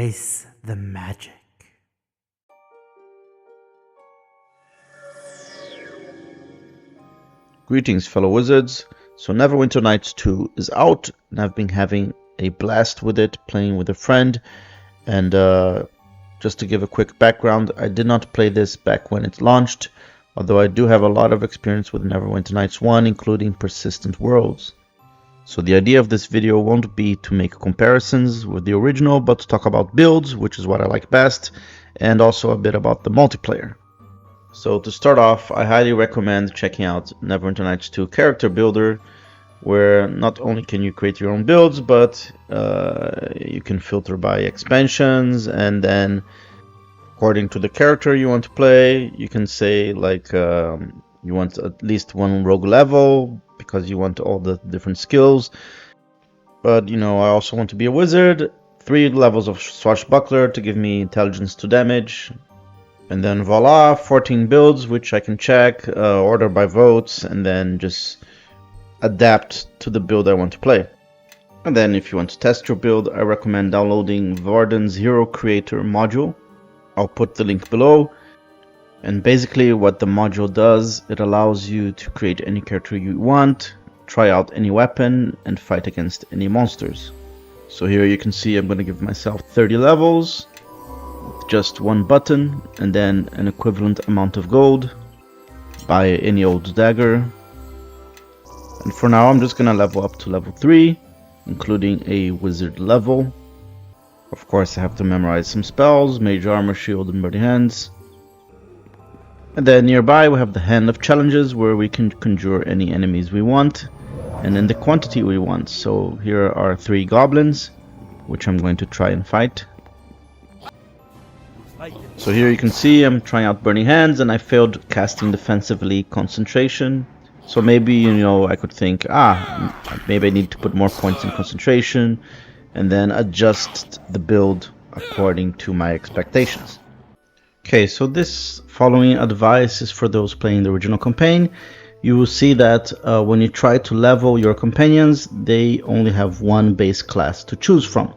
Embrace the magic. Greetings, fellow wizards. So Neverwinter Nights 2 is out, and I've been having a blast with it, playing with a friend. And just to give a quick background, I did not play this back when it launched, although I do have a lot of experience with Neverwinter Nights 1, including Persistent Worlds. So the idea of this video won't be to make comparisons with the original, but to talk about builds, which is what I like best, and also a bit about the multiplayer. So to start off, I highly recommend checking out Neverwinter Nights 2 Character Builder, where not only can you create your own builds, but you can filter by expansions, and then according to the character you want to play, you can say like you want at least one rogue level because you want all the different skills. But you know, I also want to be a wizard, 3 levels of swashbuckler to give me intelligence to damage. And then voila, 14 builds, which I can check, order by votes, and then just adapt to the build I want to play. And then if you want to test your build, I recommend downloading Varden's Hero Creator module. I'll put the link below. And basically what the module does, it allows you to create any character you want, try out any weapon, and fight against any monsters. So here you can see I'm going to give myself 30 levels. Just one button and then an equivalent amount of gold. Buy any old dagger. And for now I'm just gonna level up to level 3, including a wizard level. Of course I have to memorize some spells, Mage Armor, Shield, and Burning Hands. And then nearby we have the Hand of Challenges, where we can conjure any enemies we want and in the quantity we want. So here are 3 goblins, which I'm going to try and fight. So here you can see I'm trying out Burning Hands, and I failed casting Defensively Concentration. So maybe, you know, I could think, maybe I need to put more points in concentration and then adjust the build according to my expectations. Okay, so this following advice is for those playing the original campaign. You will see that when you try to level your companions, they only have one base class to choose from,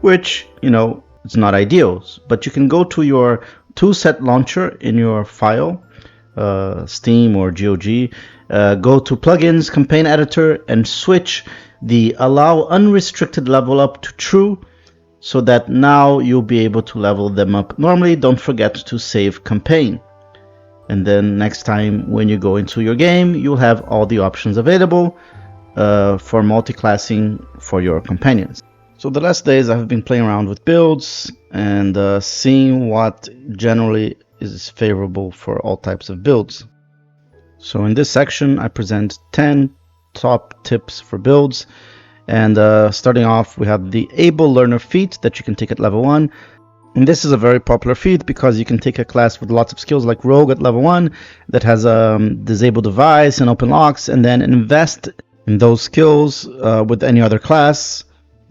which, you know, it's not ideal, but you can go to your toolset launcher in your file, Steam or GOG, go to Plugins, Campaign Editor, and switch the Allow Unrestricted Level Up to True, so that now you'll be able to level them up normally. Don't forget to save campaign. And then next time when you go into your game, you'll have all the options available for multi-classing for your companions. So the last days I've been playing around with builds and seeing what generally is favorable for all types of builds. So in this section I present 10 top tips for builds, and starting off we have the Able Learner feat that you can take at level 1. And this is a very popular feat because you can take a class with lots of skills like Rogue at level 1 that has a Disable Device and Open Locks, and then invest in those skills with any other class,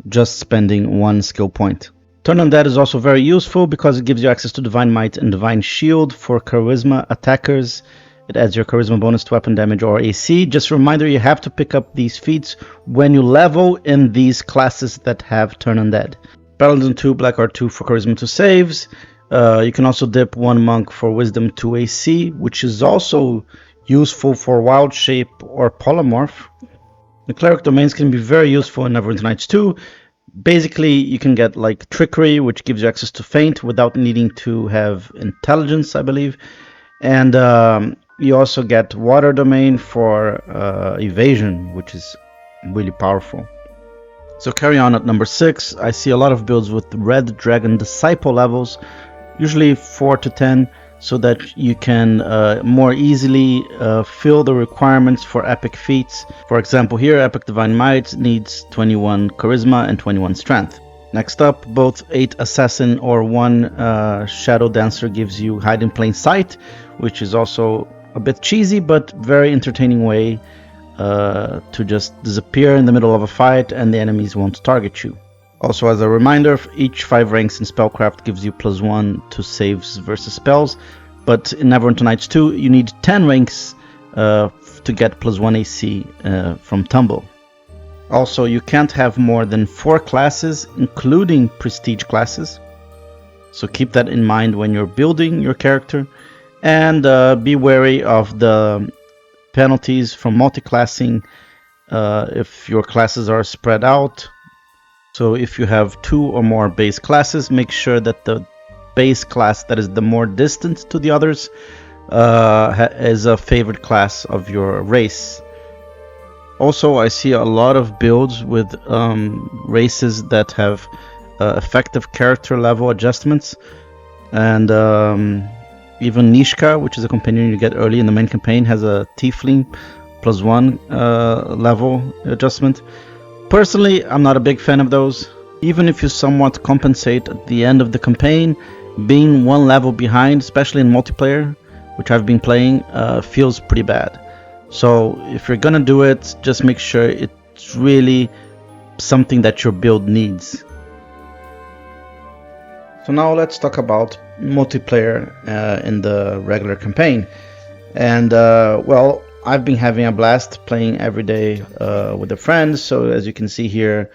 just spending 1 skill point. Turn on That is also very useful because it gives you access to Divine Might and Divine Shield for Charisma attackers. It adds your Charisma bonus to weapon damage or AC. Just a reminder, you have to pick up these feats when you level in these classes that have Turn on That. Paladin 2, Black Art 2 for Charisma 2 saves. You can also dip 1 Monk for Wisdom 2 AC, which is also useful for Wild Shape or Polymorph. The Cleric domains can be very useful in Neverwinter Nights 2. Basically, you can get like Trickery, which gives you access to Feint without needing to have Intelligence, I believe. And you also get Water domain for Evasion, which is really powerful. So carry on at number 6. I see a lot of builds with Red Dragon Disciple levels, usually 4 to 10. So that you can more easily fill the requirements for epic feats. For example, here Epic Divine Might needs 21 Charisma and 21 Strength. Next up, both 8 Assassin or 1 Shadow Dancer gives you Hide in Plain Sight, which is also a bit cheesy but very entertaining way to just disappear in the middle of a fight and the enemies won't target you. Also, as a reminder, each 5 ranks in Spellcraft gives you +1 to saves versus spells, but in Neverwinter Nights 2 you need 10 ranks to get +1 AC from Tumble. Also, you can't have more than 4 classes, including prestige classes. So keep that in mind when you're building your character, and be wary of the penalties from multi-classing if your classes are spread out. So if you have 2 or more base classes, make sure that the base class that is the more distant to the others is a favorite class of your race. Also, I see a lot of builds with races that have effective character level adjustments, and even Nishka, which is a companion you get early in the main campaign, has a Tiefling +1 level adjustment. Personally, I'm not a big fan of those. Even if you somewhat compensate at the end of the campaign, being 1 level behind, especially in multiplayer, which I've been playing, feels pretty bad. So if you're gonna do it, just make sure it's really something that your build needs. So now let's talk about multiplayer in the regular campaign. And well, I've been having a blast playing every day with the friends. So as you can see here,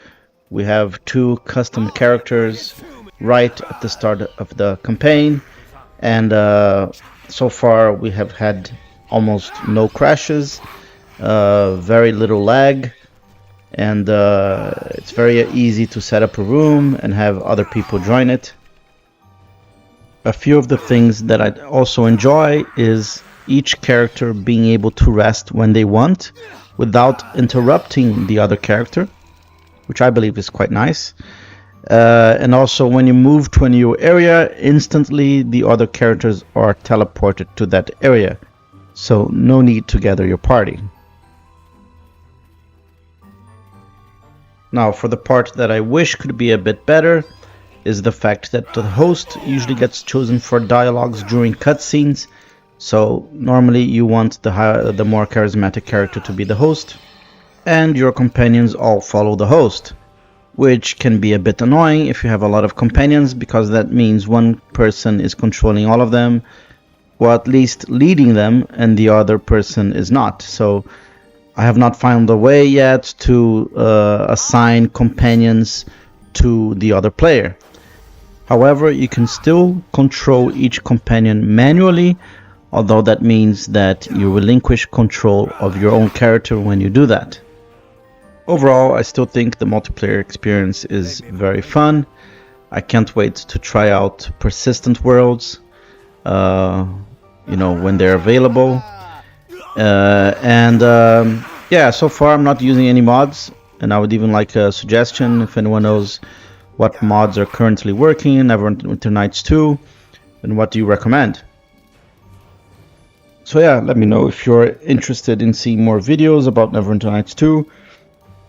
we have 2 custom characters right at the start of the campaign, and so far we have had almost no crashes, very little lag, and it's very easy to set up a room and have other people join it. A few of the things that I also enjoy is each character being able to rest when they want without interrupting the other character, which I believe is quite nice. And also when you move to a new area, instantly the other characters are teleported to that area, so no need to gather your party. Now, for the part that I wish could be a bit better is the fact that the host usually gets chosen for dialogues during cutscenes. So normally you want the more charismatic character to be the host, and your companions all follow the host, which can be a bit annoying if you have a lot of companions, because that means one person is controlling all of them, or at least leading them, and the other person is not. So I have not found a way yet to assign companions to the other player. However, you can still control each companion manually, although that means that you relinquish control of your own character when you do that. Overall, I still think the multiplayer experience is very fun. I can't wait to try out persistent worlds, when they're available. Yeah, so far I'm not using any mods, and I would even like a suggestion if anyone knows what mods are currently working in Neverwinter Nights 2, and what do you recommend? So yeah, let me know if you're interested in seeing more videos about Neverwinter Nights 2.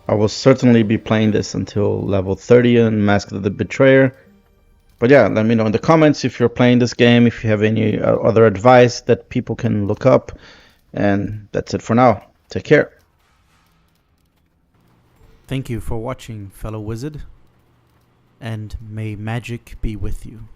I will certainly be playing this until level 30 in Mask of the Betrayer. But yeah, let me know in the comments if you're playing this game, if you have any other advice that people can look up. And that's it for now. Take care. Thank you for watching, fellow wizard, and may magic be with you.